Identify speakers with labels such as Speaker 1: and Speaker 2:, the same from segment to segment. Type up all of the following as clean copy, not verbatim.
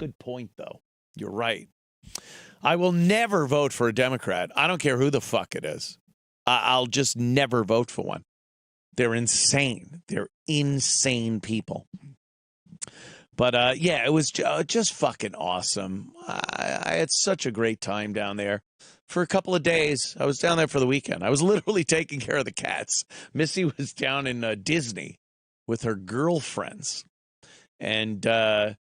Speaker 1: good point, though. You're right. I will never vote for a Democrat. I don't care who the fuck it is. I'll just never vote for one. They're insane. They're insane people. But, yeah, it was just fucking awesome. I had such a great time down there for a couple of days. I was down there for the weekend. I was literally taking care of the cats. Missy was down in Disney with her girlfriends. And I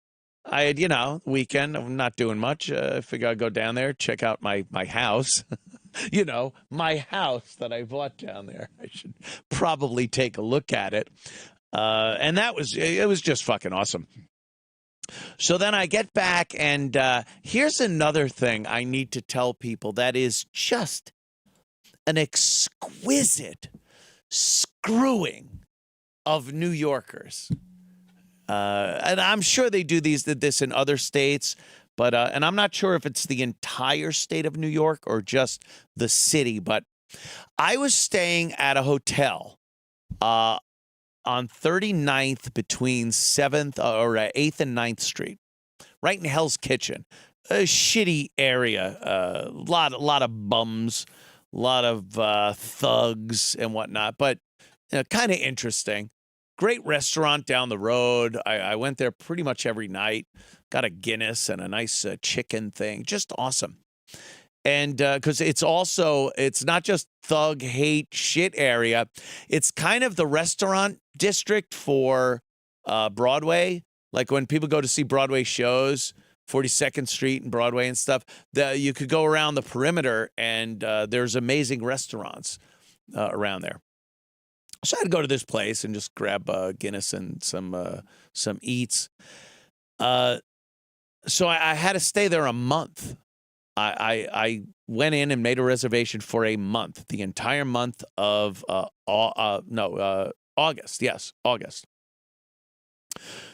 Speaker 1: had, weekend. I'm not doing much. I figured I'd go down there, check out my house. My house that I bought down there. I should probably take a look at it. And it was just fucking awesome. So then I get back, and here's another thing I need to tell people that is just an exquisite screwing of New Yorkers. And I'm sure they do this in other states, but and I'm not sure if it's the entire state of New York or just the city, but I was staying at a hotel on 39th between 7th or 8th and 9th Street, right in Hell's Kitchen. A shitty area, a lot of bums, a lot of thugs and whatnot, but kind of interesting. Great restaurant down the road. I went there pretty much every night. Got a Guinness and a nice chicken thing. Just awesome. And because it's not just thug hate shit area. It's kind of the restaurant district for Broadway. Like when people go to see Broadway shows, 42nd Street and Broadway and stuff, you could go around the perimeter and there's amazing restaurants around there. So I had to go to this place and just grab Guinness and some eats. So I had to stay there a month. I went in and made a reservation for a month, the entire month of August. Yes, August.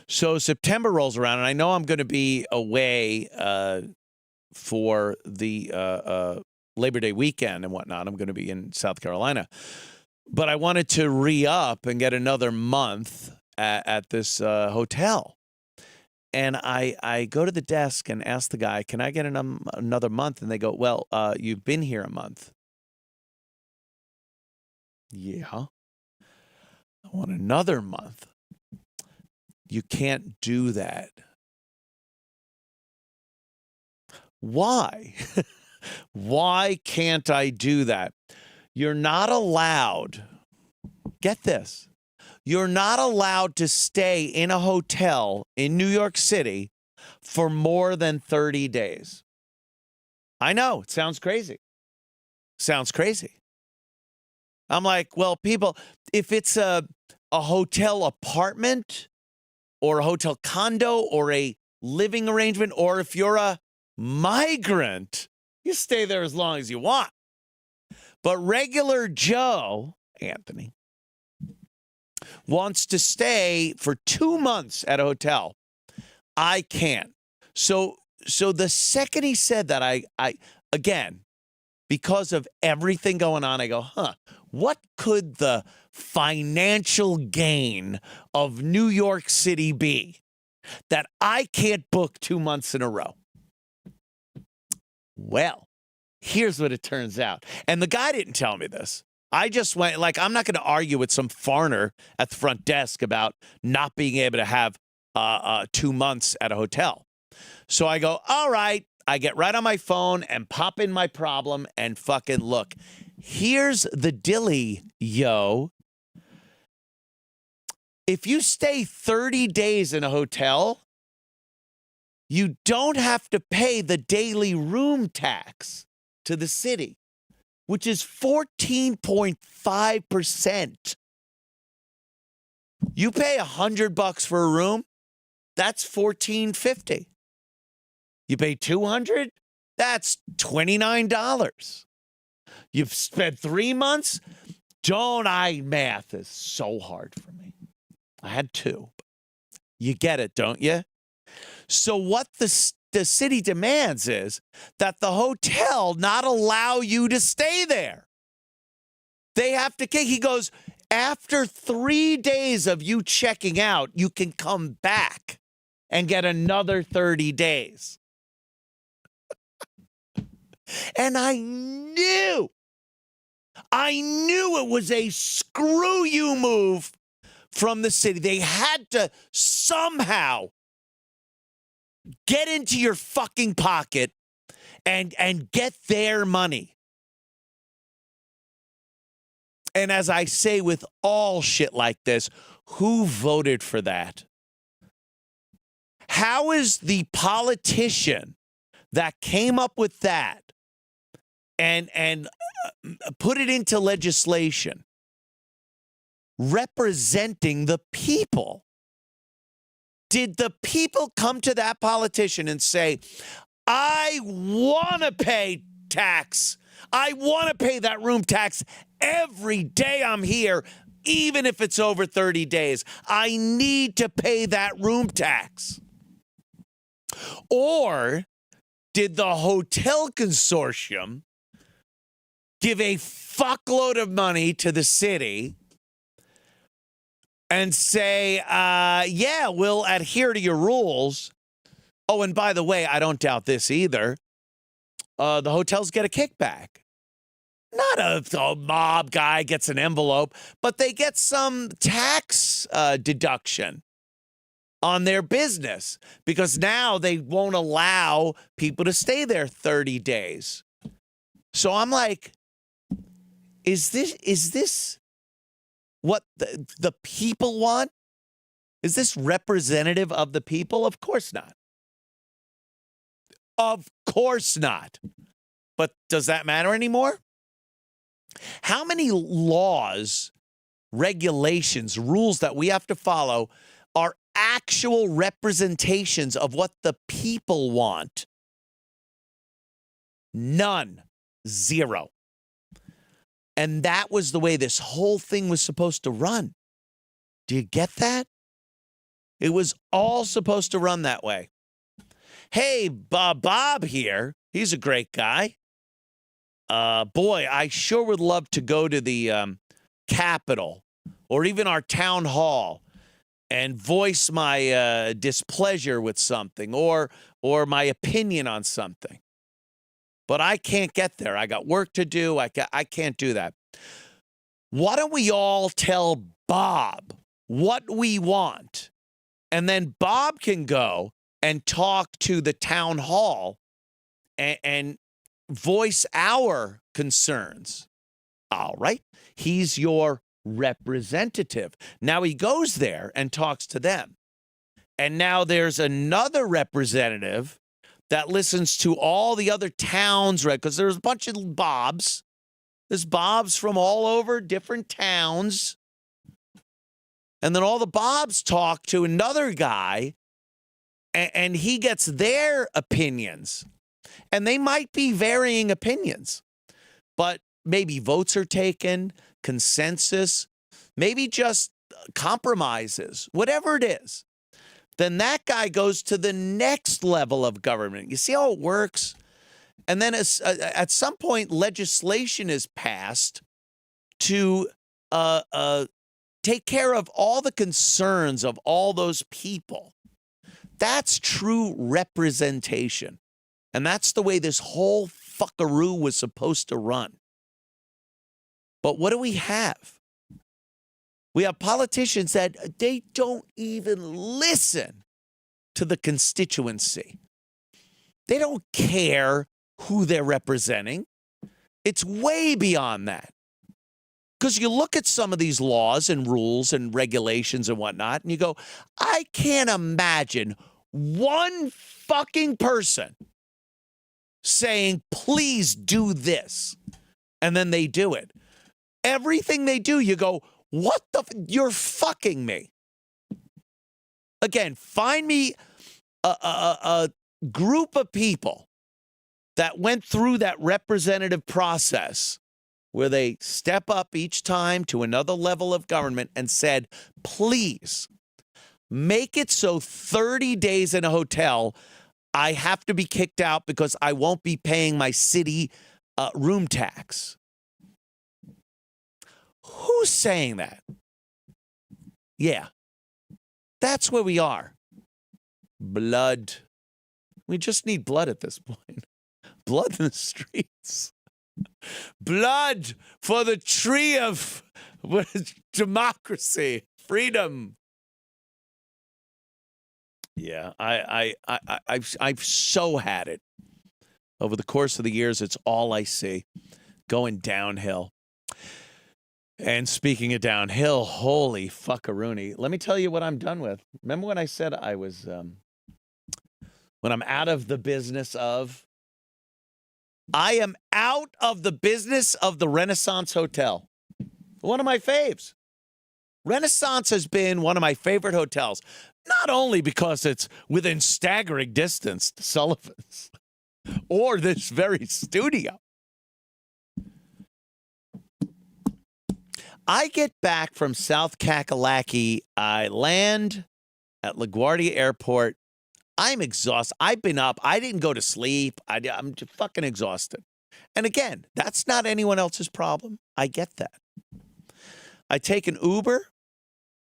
Speaker 1: So September rolls around, and I know I'm going to be away for the Labor Day weekend and whatnot. I'm going to be in South Carolina. But I wanted to re-up and get another month at this hotel. And I go to the desk and ask the guy, can I get another month? And they go, well, you've been here a month. Yeah. I want another month. You can't do that. Why? Why can't I do that? You're not allowed, get this, you're not allowed to stay in a hotel in New York City for more than 30 days. I know, it sounds crazy. Sounds crazy. I'm like, well, people, if it's a hotel apartment or a hotel condo or a living arrangement, or if you're a migrant, you stay there as long as you want. But regular Joe, Anthony, wants to stay for 2 months at a hotel. I can't. So the second he said that, I again, because of everything going on, I go, what could the financial gain of New York City be that I can't book 2 months in a row? Well, here's what it turns out. And the guy didn't tell me this. I just went, like, I'm not going to argue with some foreigner at the front desk about not being able to have 2 months at a hotel. So I go, all right. I get right on my phone and pop in my problem and fucking look. Here's the dilly, yo. If you stay 30 days in a hotel, you don't have to pay the daily room tax to the city, which is 14.5%. You pay $100 for a room, that's $14.50. You pay $200, that's $29. You've spent 3 months. Math is so hard for me. I had 2. You get it, don't you? So what the city demands is that the hotel not allow you to stay there. They have to kick. He goes, after 3 days of you checking out, you can come back. and get another 30 days. And I knew it was a screw you move from the city. They had to somehow get into your fucking pocket and get their money. And as I say with all shit like this, who voted for that? How is the politician that came up with that and put it into legislation representing the people? Did the people come to that politician and say, I want to pay tax. I want to pay that room tax every day I'm here, even if it's over 30 days. I need to pay that room tax. Or did the hotel consortium give a fuckload of money to the city and say, yeah, we'll adhere to your rules. Oh, and by the way, I don't doubt this either. The hotels get a kickback. Not a mob guy gets an envelope, but they get some tax deduction on their business because now they won't allow people to stay there 30 days. So I'm like, is this what the people want? Is this representative of the people? Of course not. Of course not. But does that matter anymore? How many laws, regulations, rules that we have to follow are actual representations of what the people want? None. Zero. And that was the way this whole thing was supposed to run. Do you get that? It was all supposed to run that way. Hey, Bob here. He's a great guy. Boy, I sure would love to go to the Capitol or even our town hall and voice my displeasure with something or my opinion on something. But I can't get there. I got work to do. I can't do that. Why don't we all tell Bob what we want? And then Bob can go and talk to the town hall and voice our concerns. All right. He's your representative. Now he goes there and talks to them. And now there's another representative that listens to all the other towns, right? Because there's a bunch of Bobs. There's Bobs from all over different towns. And then all the Bobs talk to another guy, and he gets their opinions. And they might be varying opinions, but maybe votes are taken, consensus, maybe just compromises, whatever it is. Then that guy goes to the next level of government. You see how it works? And then at some point, legislation is passed to take care of all the concerns of all those people. That's true representation. And that's the way this whole fuckaroo was supposed to run. But what do we have? We have politicians that they don't even listen to the constituency. They don't care who they're representing. It's way beyond that. Because you look at some of these laws and rules and regulations and whatnot, and you go, I can't imagine one fucking person saying, please do this. And then they do it. Everything they do, you go, what the? You're fucking me. Again, find me a group of people that went through that representative process where they step up each time to another level of government and said, please make it so 30 days in a hotel, I have to be kicked out because I won't be paying my city room tax. Who's saying that? Yeah, that's where we are. Blood. We just need blood at this point. Blood in the streets. Blood for the tree of democracy, freedom. Yeah, I've so had it. Over the course of the years, it's all I see. Going downhill. And speaking of downhill, holy fuckaroony. Let me tell you what I'm done with. Remember when I said I was, when I'm out of the business of, I am out of the business of the Renaissance Hotel. One of my faves. Renaissance has been one of my favorite hotels, not only because it's within staggering distance to Sullivan's or this very studio. I get back from South Kakalaki. I land at LaGuardia Airport. I'm exhausted. I've been up. I didn't go to sleep. I'm just fucking exhausted. And again, that's not anyone else's problem. I get that. I take an Uber.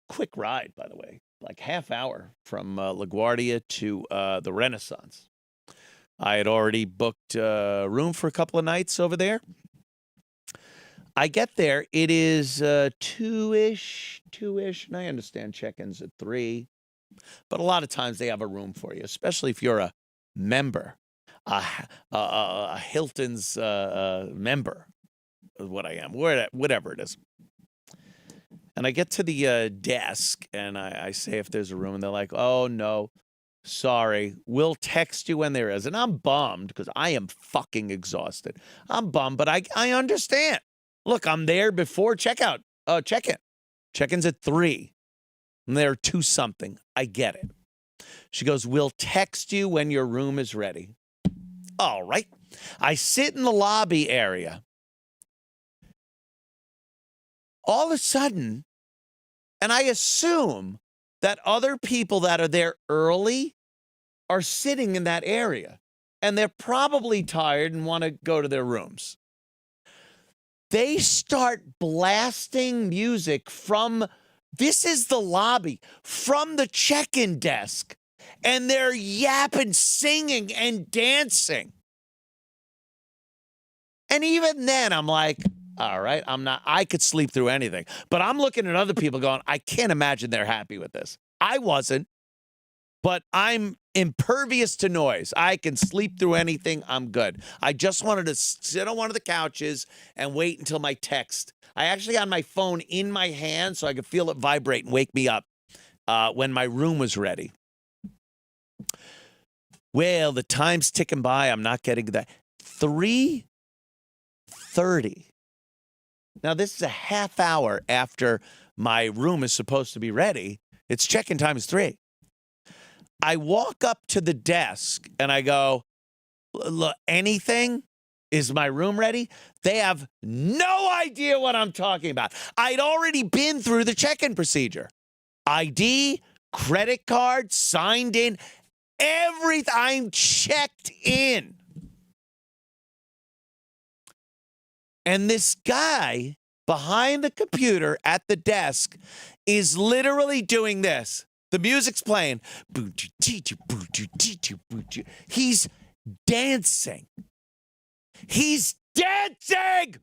Speaker 1: Quick ride, by the way. Like half hour from LaGuardia to the Renaissance. I had already booked a room for a couple of nights over there. I get there. It is 2-ish, and I understand check-ins at 3. But a lot of times they have a room for you, especially if you're a member, a Hilton's member, is what I am, whatever it is. And I get to the desk, and I say if there's a room, and they're like, oh, no, sorry, we'll text you when there is. And I'm bummed because I am fucking exhausted. I'm bummed, but I understand. Look, I'm there before check-in. Check-in's at 3. And they're 2-something. I get it. She goes, we'll text you when your room is ready. All right. I sit in the lobby area. All of a sudden, and I assume that other people that are there early are sitting in that area. And they're probably tired and want to go to their rooms. They start blasting music from, this is the lobby, from the check-in desk. And they're yapping, singing, and dancing. And even then, I'm like, all right, I could sleep through anything. But I'm looking at other people going, I can't imagine they're happy with this. I wasn't, but I'm impervious to noise. I can sleep through anything. I'm good. I just wanted to sit on one of the couches and wait until my text. I actually had my phone in my hand so I could feel it vibrate and wake me up when my room was ready. Well, the time's ticking by. I'm not getting that. 3:30. Now, this is a half hour after my room is supposed to be ready. Its check-in time is 3. I walk up to the desk and I go, look, anything? Is my room ready? They have no idea what I'm talking about. I'd already been through the check-in procedure. ID, credit card, signed in, everything. I'm checked in. And this guy behind the computer at the desk is literally doing this. The music's playing. He's dancing. He's dancing!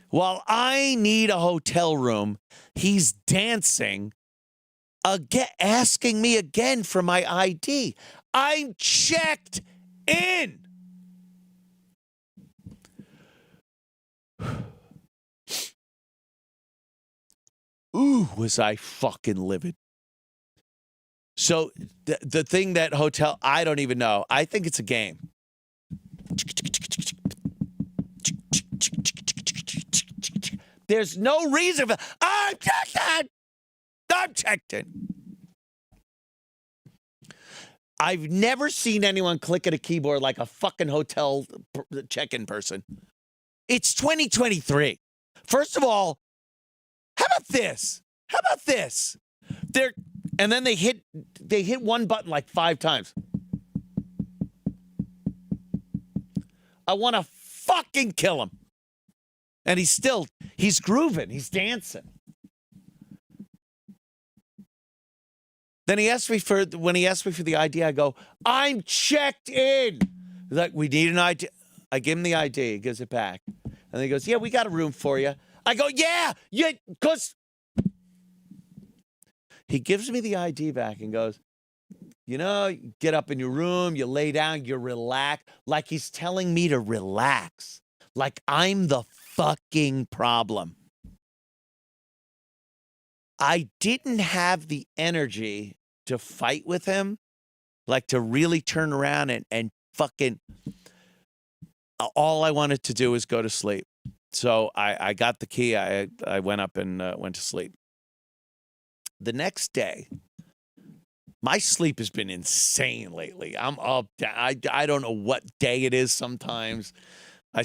Speaker 1: While I need a hotel room, he's dancing, again, asking me again for my ID. I'm checked in. Ooh, was I fucking livid. So the thing that hotel, I don't even know. I think it's a game. There's no reason for, I'm checked in. I'm checked in. I've never seen anyone click at a keyboard like a fucking hotel check-in person. It's 2023. First of all, how about this? How about this? And then they hit one button like 5 times. I want to fucking kill him. And he's grooving. He's dancing. Then when he asked me for the ID, I go, I'm checked in. He's like, we need an ID. I give him the ID. He gives it back. And then he goes, yeah, we got a room for you. I go, yeah, because he gives me the ID back and goes, you know, you get up in your room, you lay down, you relax. Like he's telling me to relax. Like I'm the fucking problem. I didn't have the energy to fight with him, like to really turn around and fucking, all I wanted to do was go to sleep. So I got the key. I went up and went to sleep. The next day, my sleep has been insane lately. I'm up. I don't know what day it is sometimes.